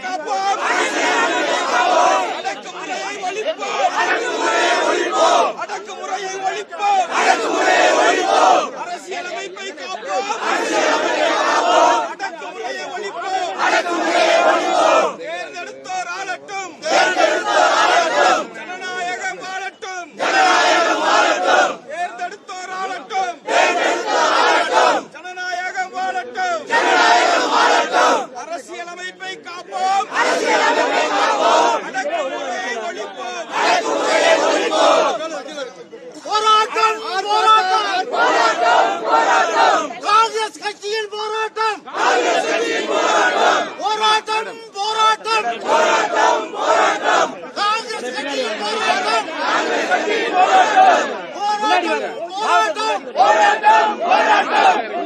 காப்போம், அடக்குமுறையை ஒழிப்போம், அடக்குமுறையை ஒழிப்போம், அரசியலமைப்பை காப்போம், அடக்குமுறையை ஒழிப்போம், தேர்ந்தெடுத்தோர் ஆளட்டும், ஜனநாயகம் வாழட்டும், தேர்ந்தெடுத்தோர் ஆளட்டும், ஜனநாயகம் வாழட்டும், அரசியலமைப்பை காப்போம், அடக்குமுறையை ஒழிப்போம். போராட்டம் போராட்டம் போராட்டம் காங்கிரஸ் கட்சியின் போராட்டம் போராட்டம் போராட்டம் காங்கிரஸ் கட்சியின் போராட்டம்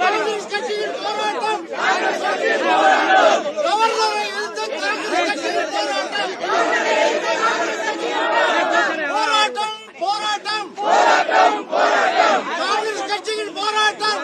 காங்கிரஸ் கட்சியின் போராட்டம் கவர்னரை எதிர்த்து காங்கிரஸ் கட்சியின் போராட்டம் போராட்டம் காங்கிரஸ் கட்சியின் போராட்டம்